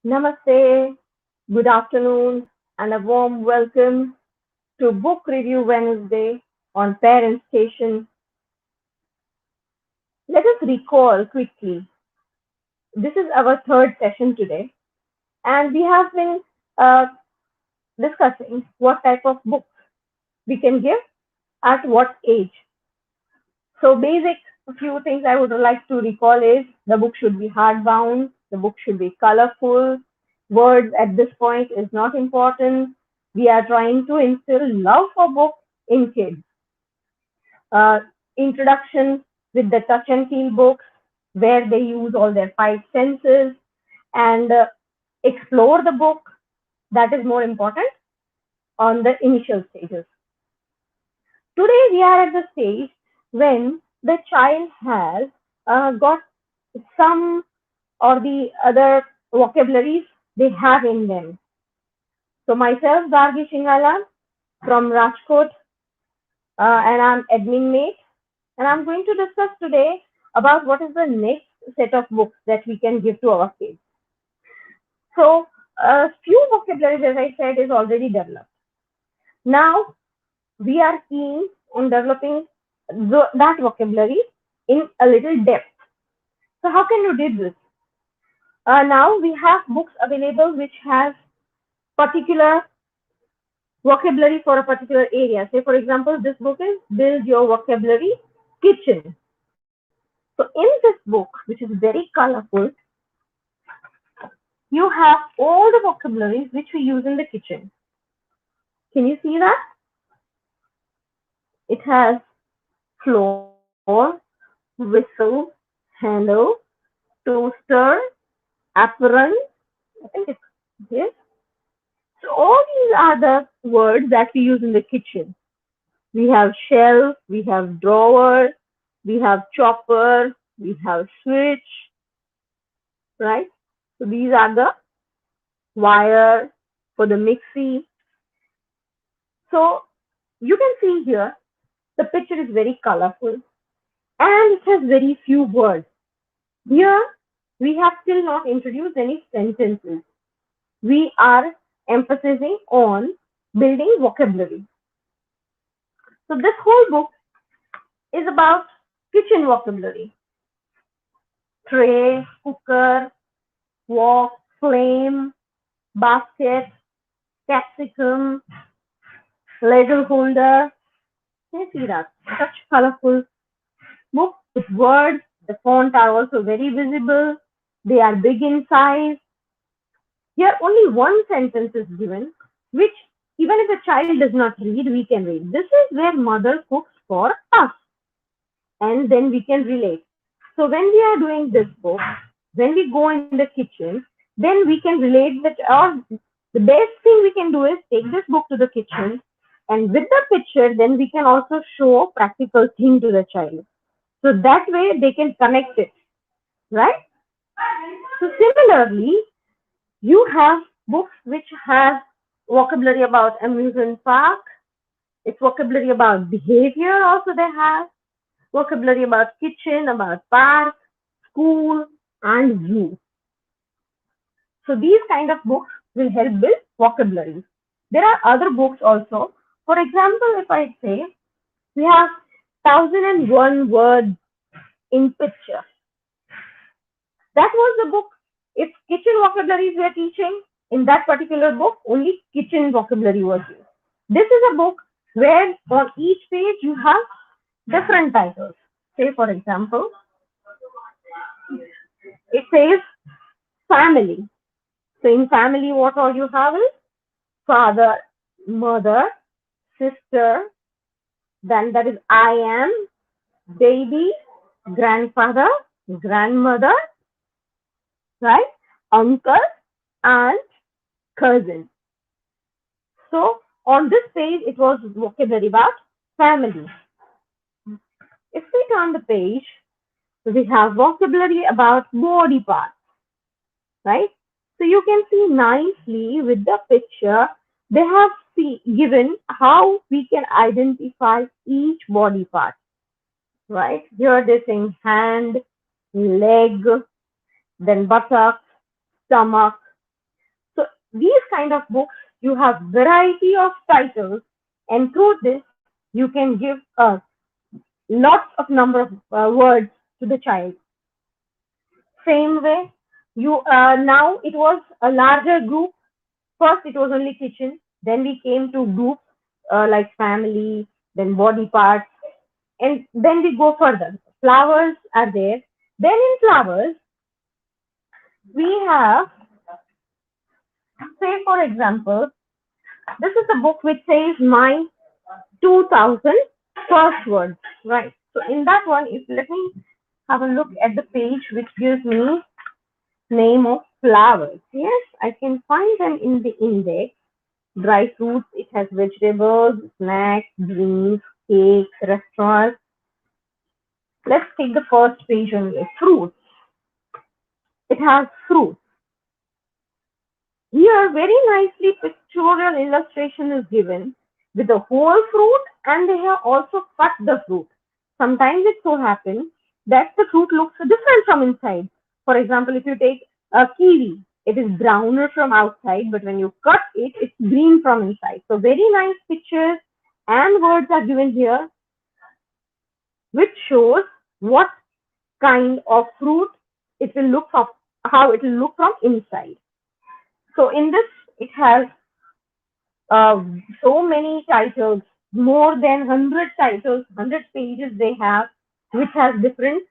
Namaste, good afternoon, and a warm welcome to Book Review Wednesday on Parent Station. Let us recall quickly. This is our third session today, and we have been uh, discussing what type of books we can give at what age. So, basic few things I would like to recall is the book should be hardbound, the book should be colorful, words at this point is not important. We are trying to instill love for books in kids. Uh, Introduction with the touch and feel books, where they use all their five senses and explore the book. That is more important on the initial stages. Today we are at the stage when the child has got some or the other vocabularies they have in them. So myself, Gargi Shingala from Rajkot, and I'm admin mate, and I'm going to discuss today about what is the next set of books that we can give to our kids. So a few vocabularies, as I said, is already developed. Now we are keen on developing that vocabulary in a little depth. So how can you do this? Now we have books available which has particular vocabulary for a particular area. Say, for example, this book is Build Your Vocabulary Kitchen. So in this book, which is very colorful, you have all the vocabularies which we use in the kitchen. Can you see that? It has floor, whistle, handle, toaster, apron. I think it's yes. So all these are the words that we use in the kitchen. We have shelf, we have drawer, we have chopper, we have switch, right? So these are the wire for the mixie. So you can see here the picture is very colorful and it has very few words. Here we have still not introduced any sentences. We are emphasizing on building vocabulary. So this whole book is about kitchen vocabulary. Tray, cooker, wok, flame, basket, capsicum, ladle holder. Can you see that? Such colorful book with words. The font are also very visible. They are big in size. Here only one sentence is given, which even if a child does not read, we can read. This is where mother cooks for us, and then we can relate. So when we are doing this book, when we go in the kitchen, then we can relate that, or the best thing we can do is take this book to the kitchen, and with the picture, then we can also show practical thing to the child. So that way they can connect it, right? So similarly, you have books which have vocabulary about amusement park. It's vocabulary about behavior also they have. Vocabulary about kitchen, about park, school, and zoo. So these kind of books will help build vocabulary. There are other books also. For example, if I say we have 1001 words in picture. That was the book. If kitchen vocabularies were teaching, in that particular book, only kitchen vocabulary was used. This is a book where on each page you have different titles. Say, for example, it says family. So in family, what all you have is father, mother, sister, then that is I am, baby, grandfather, grandmother, right? Uncle, aunt, cousin. So on this page, it was vocabulary about family. If we turn the page, we have vocabulary about body parts, right? So you can see nicely with the picture, they have given how we can identify each body part, right? Here they're saying hand, leg, then buttock, stomach, these kind of books, you have variety of titles, and through this, you can give lots of number of words to the child. Same way, you now it was a larger group. First, it was only kitchen. Then we came to groups like family, then body parts, and then we go further. Flowers are there. Then in flowers, we have, say for example, this is a book which says my 2000 first words, right? So in that one, if let me have a look at the page which gives me name of flowers. Yes, I can find them in the index. Dry fruits, it has vegetables, snacks, drinks, cakes, restaurants. Let's take the first page only. Fruits. It has fruits. Here, very nicely pictorial illustration is given with the whole fruit, and they have also cut the fruit. Sometimes it so happens that the fruit looks different from inside. For example, if you take a kiwi, it is browner from outside, but when you cut it, it's green from inside. So very nice pictures and words are given here, which shows what kind of fruit it will look from, how it will look from inside. So in this, it has uh, so many titles, more than 100 titles, 100 pages they have, which has different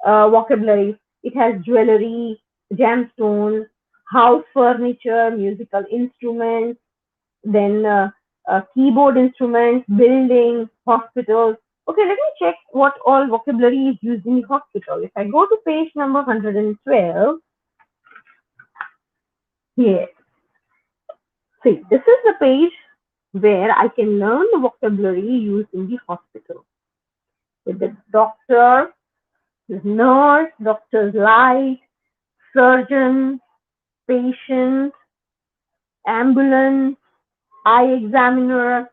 vocabularies. It has jewelry, gemstones, house furniture, musical instruments, then keyboard instruments, buildings, hospitals. Okay, let me check what all vocabulary is used in the hospital. If I go to page number 112, here, see, this is the page where I can learn the vocabulary used in the hospital. With the doctor, nurse, doctor's light, surgeon, patient, ambulance, eye examiner.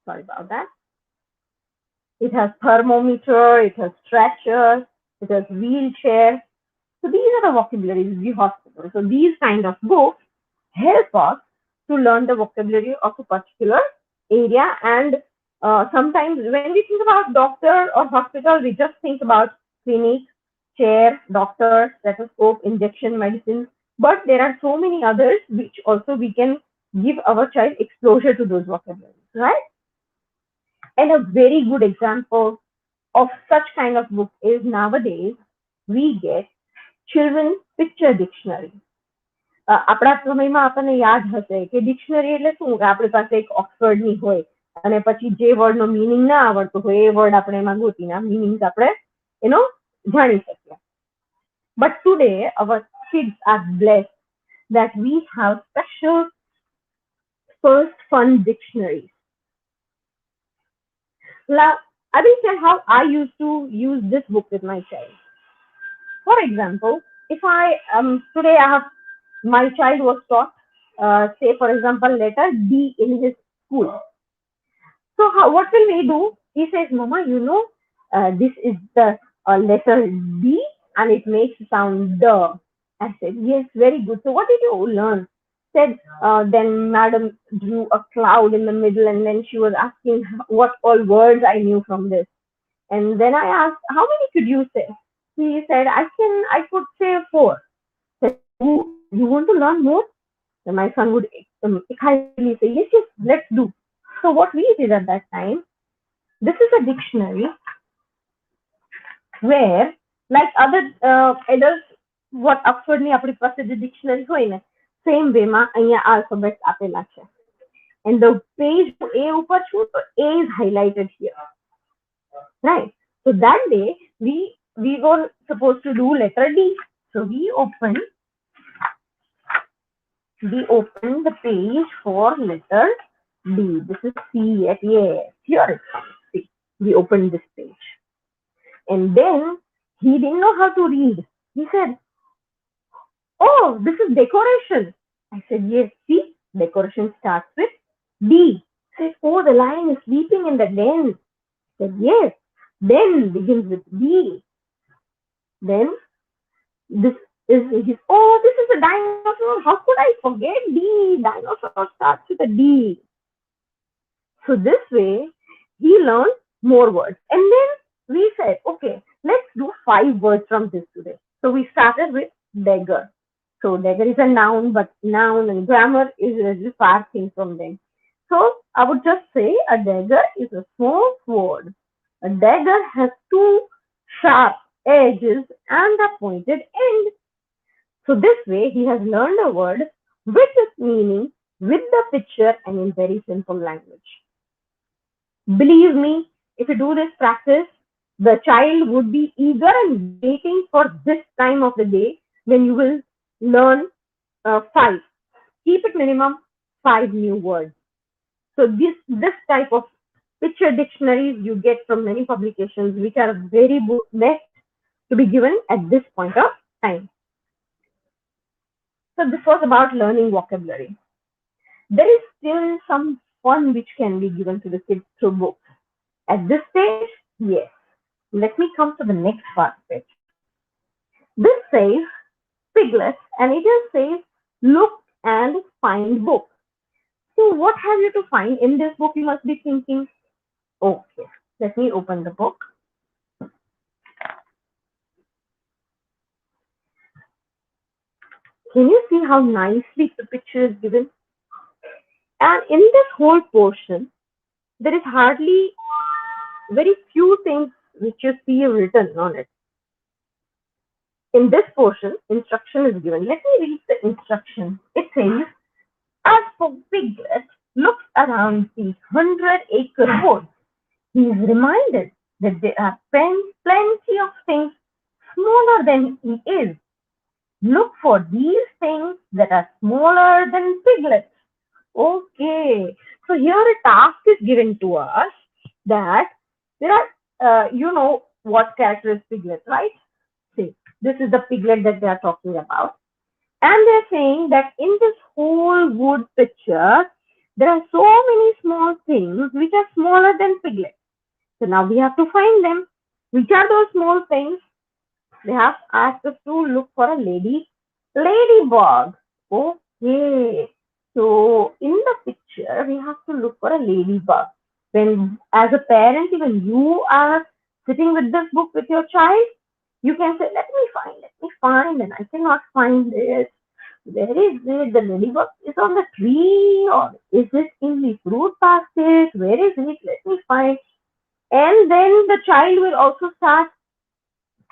Sorry about that. It has thermometer, it has stretcher, it has wheelchair. So these are the vocabularies in the hospital. So these kind of books help us to learn the vocabulary of a particular area. And sometimes when we think about doctor or hospital, we just think about clinic, chair, doctor, stethoscope, injection, medicine. But there are so many others which also we can give our child exposure to those vocabularies, right? And a very good example of such kind of book is nowadays we get children picture dictionary. આપણા સમયમાં આપણને યાદ હશે કે dictionary એટલે શું કે આપણી પાસે એક ઓક્સફર્ડની હોય અને પછી જે વર્ડનો મીનિંગ ના આવડતો હોય એ વર્ડ આપણે એમાં ગોતીને મીનિંગ આપણે એનો જાણી શકીએ. But today our kids are blessed that we have special first fun dictionaries. Now, I will tell how I used to use this book with my child. For example, if I today I have my child was taught, say for example, letter D in his school. So what will we do? He says, "Mama, you know, this is the letter D and it makes sound the." I said, "Yes, very good. So what did you learn?" Said, then Madam drew a cloud in the middle, and then she was asking what all words I knew from this. And then I asked, "How many could you say?" He said, I could say four." Said, you want to learn more? Then my son would excitedly say, "Yes, yes, let's do." So what we did at that time, this is a dictionary where, like other adults, what Oxford ની આપણી પાસે જે dictionary હોય ને, same way માં અહીંયા alphabets આપેલા છે. And the page A ઉપર છું, તો A is highlighted here. Right. So that day we were supposed to do letter D. So we open the page for letter D. This is C at yes. Here it comes. See, we opened this page. And then he didn't know how to read. He said, "Oh, this is decoration." I said, "Yes, see, decoration starts with D." He said, "Oh, the lion is sleeping in the den." I said, "Yes, den begins with D." Then this is oh, this is a dinosaur. How could I forget D? Dinosaur starts with a D. So this way, he learned more words. And then we said, okay, let's do 5 words from this today. So we started with dagger. So dagger is a noun, but noun and grammar is really far thing from them. So I would just say a dagger is a small sword. A dagger has two sharp edges and a pointed end. So this way he has learned a word with its meaning, with the picture and in very simple language. Believe me, if you do this practice, the child would be eager and waiting for this time of the day when you will learn 5. Keep it minimum 5 new words. So this type of picture dictionaries you get from many publications, which are very best to be given at this point of time. So this was about learning vocabulary. There is still some fun which can be given to the kids through books. At this stage, yes. Let me come to the next part of it. This says Piglet and it just says look and find book. So what have you to find in this book? You must be thinking, okay, let me open the book. Can you see how nicely the picture is given? And in this whole portion, there is hardly very few things which you see written on it. In this portion, instruction is given. Let me read the instruction. It says, as for Piglet looks around the 100-acre woods, he is reminded that there are plenty of things smaller than he is. Look for these things that are smaller than Piglet. Okay, so here a task is given to us that there are, you know what character is Piglet, right? See, this is the Piglet that they are talking about. And they're saying that in this whole wood picture, there are so many small things which are smaller than Piglet. So now we have to find them. Which are those small things? They have asked us to look for a ladybug. Okay. So in the picture, we have to look for a ladybug. When, as a parent, even you are sitting with this book with your child, you can say, let me find, and I cannot find it. Where is it? The ladybug is on the tree, or is it in the fruit basket? Where is it? Let me find. And then the child will also start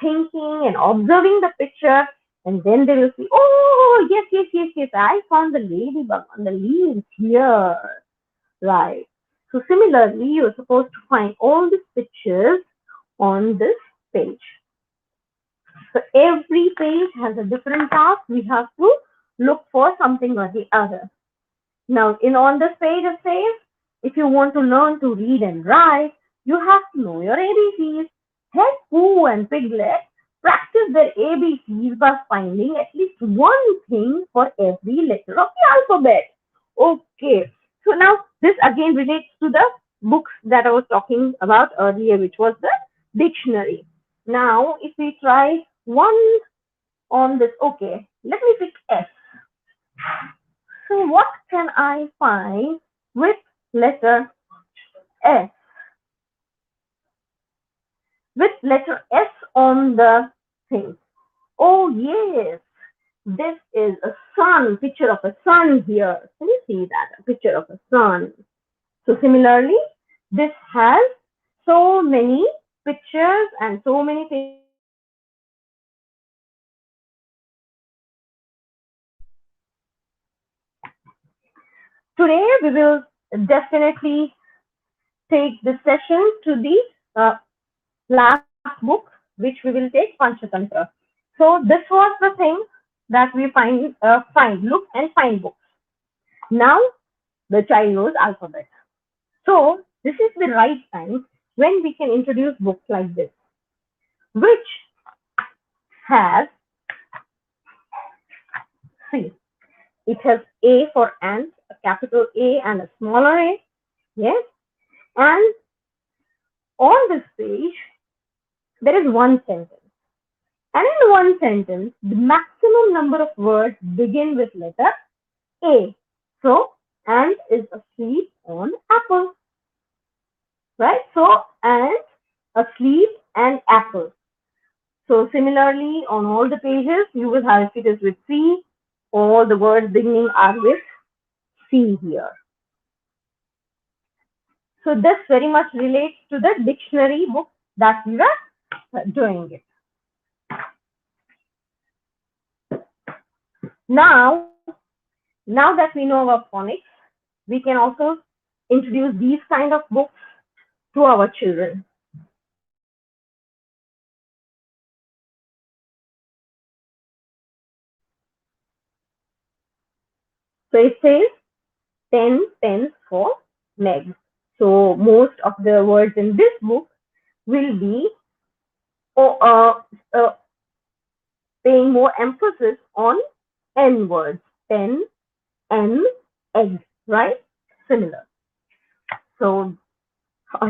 thinking and observing the picture, and then they will see, oh, yes, I found the ladybug on the leaves here. Right. So similarly, you're supposed to find all the pictures on this page. So every page has a different task. We have to look for something or the other. Now, in on this page it says, if you want to learn to read and write, you have to know your ABCs. Head Pooh and Piglet practice their ABCs by finding at least one thing for every letter of the alphabet. Okay, so now this again relates to the books that I was talking about earlier, which was the dictionary. Now, if we try one on this, okay, let me pick S. So what can I find with letter S? With letter S on the thing. Oh yes, this is a sun, picture of a sun here. Can you see that? A picture of a sun. So similarly, this has so many pictures and so many things. Today we will definitely take this session to the last book, which we will take Panchatantra. So this was the thing that we look and find books. Now the child knows alphabet. So this is the right time when we can introduce books like this, which has, see, it has A for ant, a capital A and a smaller A. Yes. And on this page, there is one sentence. And in one sentence, the maximum number of words begin with letter A. So, ant is asleep on apple, right? So, ant, asleep, and apple. So, similarly, on all the pages, you will have, if it is with C, all the words beginning are with C here. So, this very much relates to the dictionary book that we were doing it. Now, now that we know about phonics, we can also introduce these kind of books to our children. So it says 10 pens for Meg. So most of the words in this book will be oh, paying more emphasis on N words. Pen, N, egg, right? Similar. So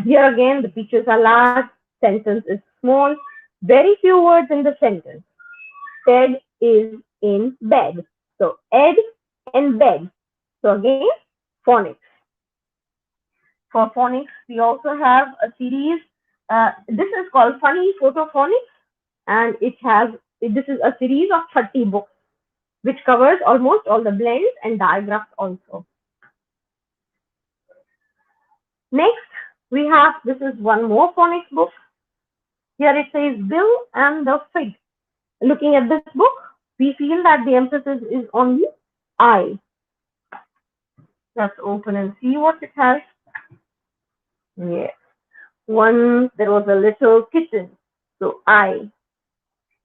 here again, the pictures are large, sentence is small, very few words in the sentence. Ted is in bed. So Ed and bed. So again, phonics. For phonics, we also have a series. This is called Funny Photo Phonics, and this is a series of 30 books, which covers almost all the blends and diagrams also. Next, we have this is one more phonics book. Here it says Bill and the Fig. Looking at this book, we feel that the emphasis is on the I. Let's open and see what it has. Yes. Once there was a little kitten. So I.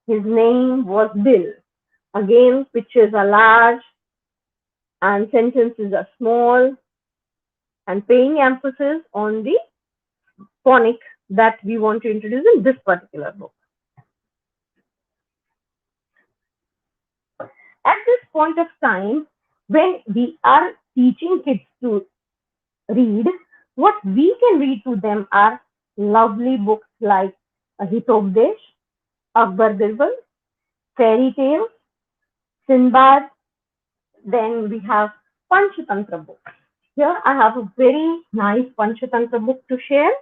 His name was Bill. Again, pictures are large and sentences are small and paying emphasis on the phonics that we want to introduce in this particular book. At this point of time, when we are teaching kids to read, what we can read to them are lovely books like Hitopdesh, Akbar Birbal, fairy tales, Sinbad. Then we have Panchatantra books. Here I have a very nice Panchatantra book to share.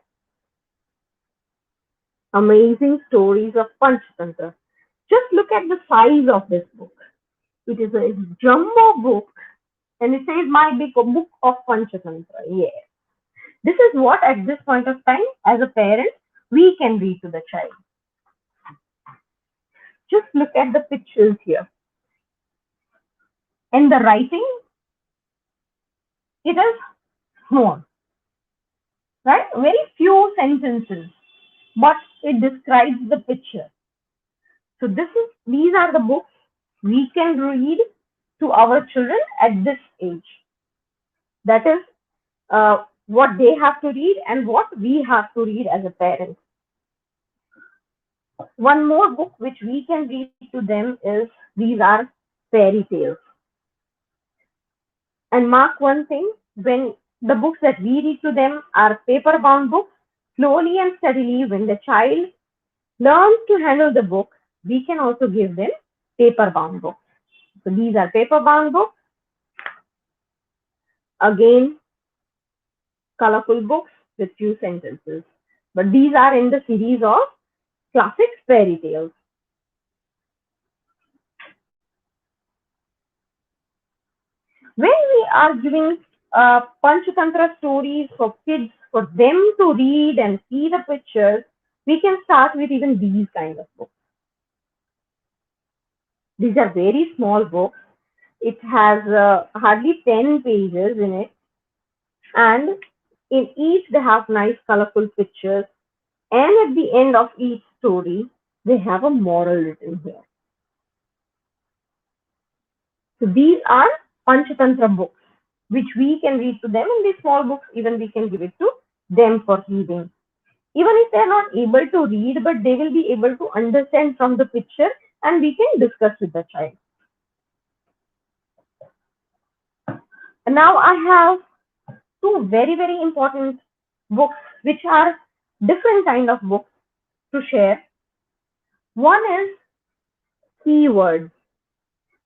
Amazing stories of Panchatantra. Just look at the size of this book. It is a jumbo book and it says my big book of Panchatantra. Yes. This is what at this point of time as a parent we can read to the child. Just look at the pictures here. And the writing, it is small, right? Very few sentences, but it describes the picture. So these are the books we can read to our children at this age. That is what they have to read and what we have to read as a parent. One more book which we can read to them is these are fairy tales. And mark one thing, when the books that we read to them are paper bound books, slowly and steadily when the child learns to handle the book, we can also give them paper bound books. So these are paper bound books. Again, colorful books with few sentences. But these are in the series of classic fairy tales. When we are giving Panchatantra stories for kids, for them to read and see the pictures, we can start with even these kind of books. These are very small books. It has hardly 10 pages in it. And in each, they have nice colorful pictures. And at the end of each story, they have a moral written here. So these are Panchatantra books, which we can read to them. In these small books, even we can give it to them for reading. Even if they're not able to read, but they will be able to understand from the picture and we can discuss with the child. And now I have two very, very important books, which are different kind of books to share. One is keywords.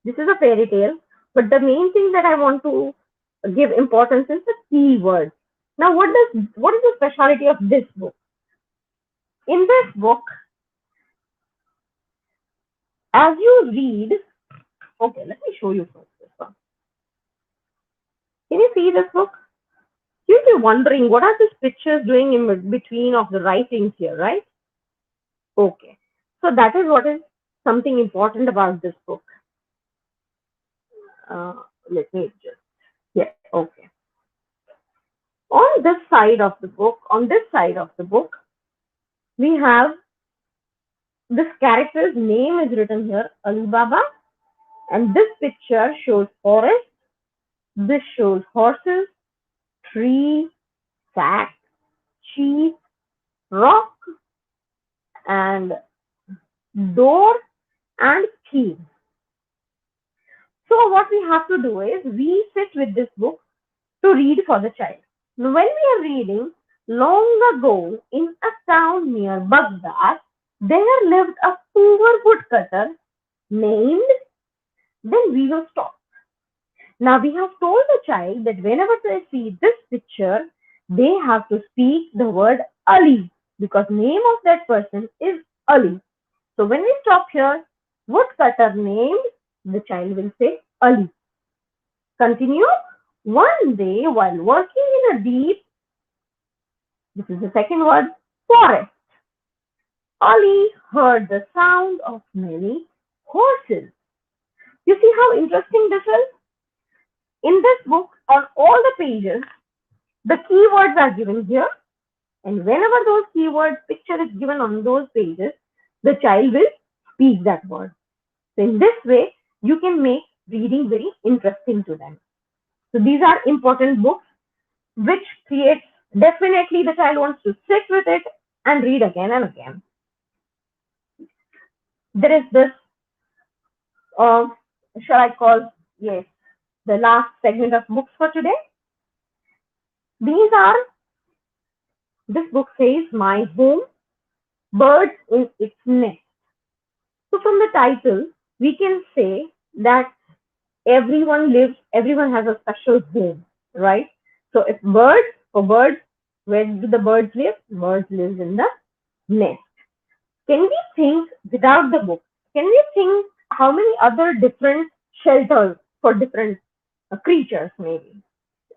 This is a fairy tale, but the main thing that I want to give importance is the keywords. Now, what is the speciality of this book? In this book, as you read, okay, let me show you first this one. Can you see this book? You'll be wondering what are these pictures doing in between of the writings here, right? Okay. So that is what is something important about this book. Let me just, yeah, okay. On this side of the book, on this side of the book, we have this character's name is written here, Alibaba, and this picture shows forest, this shows horses, tree, cat, cheese, rock, and door, and key. So what we have to do is we sit with this book to read for the child. Now, when we are reading, long ago in a town near Baghdad, there lived a poor woodcutter named, then we will stop. Now we have told the child that whenever they see this picture, they have to speak the word Ali because name of that person is Ali. So when we stop here, woodcutter named, the child will say Ali. Continue. One day while working in a deep, this is the second word, forest, Ali heard the sound of many horses. You see how interesting this is? In this book, on all the pages, the keywords are given here, and whenever those keywords picture is given on those pages, the child will speak that word. So in this way, you can make reading very interesting to them. So these are important books which creates definitely the child wants to sit with it and read again and again. There is this, uh, shall I call, yes, the last segment of books for today. These are, this book says, My Home, Birds in Its Nest. So from the title, we can say that everyone has a special home, right? So if birds, for birds, where do the birds live? Birds live in the nest. Can we think without the book? Can we think how many other different shelters for different creatures maybe?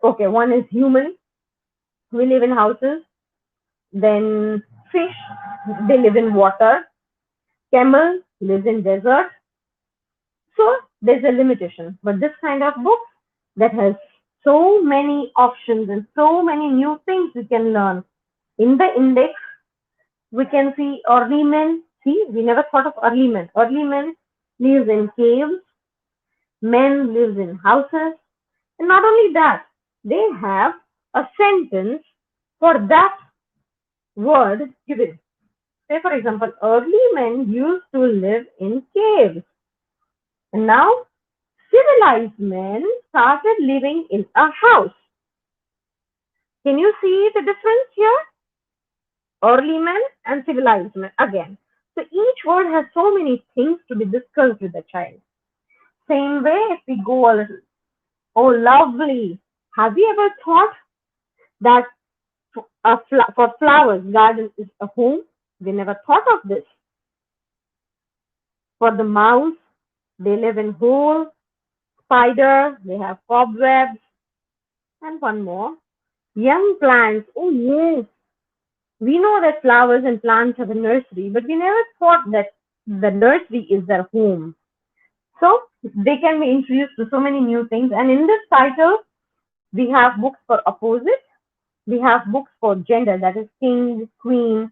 Okay, one is human. We live in houses. Then fish, they live in water. Camel lives in desert. So there's a limitation. But this kind of book that has so many options and so many new things we can learn. In the index, we can see early men. See, we never thought of early men. Early men lives in caves, men lives in houses, and not only that, they have a sentence for that word given. Say, for example, early men used to live in caves, and now civilized men started living in a house. Can you see the difference here? Early men and civilized men again. So each word has so many things to be discussed with the child. Same way, if we go a little, oh, lovely. Have you ever thought that for flowers, garden is a home? We never thought of this. For the mouse, they live in holes. Spider, they have cobwebs. And one more, young plants. Oh, yes. We know that flowers and plants have a nursery, but we never thought that the nursery is their home. So they can be introduced to so many new things. And in this title, we have books for opposite. We have books for gender, that is king, queen.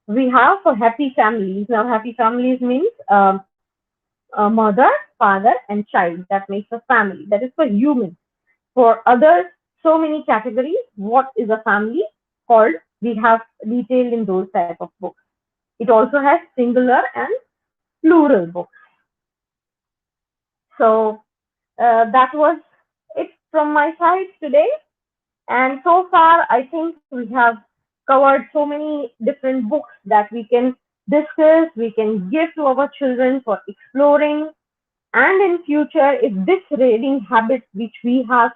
We have for happy families. Now, happy families means a mother, father, and child. That makes a family. That is for human. For others, so many categories. What is a family called? We have detailed in those type of books. It also has singular and plural books. So that was it from my side today. And so far, I think we have covered so many different books that we can discuss, we can give to our children for exploring, and in future, if this reading habit which we have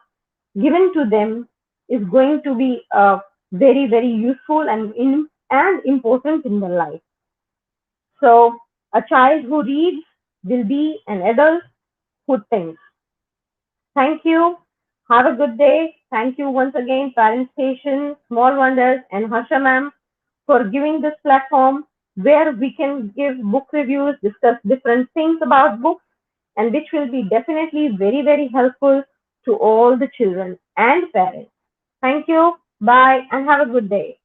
given to them is going to be very, very useful and important in their life. So, a child who reads will be an adult who thinks. Thank you. Have a good day. Thank you once again, Parent Station, Small Wonders, and Harsha ma'am for giving this platform where we can give book reviews, discuss different things about books, and which will be definitely very, very helpful to all the children and parents. Thank you. Bye, and have a good day.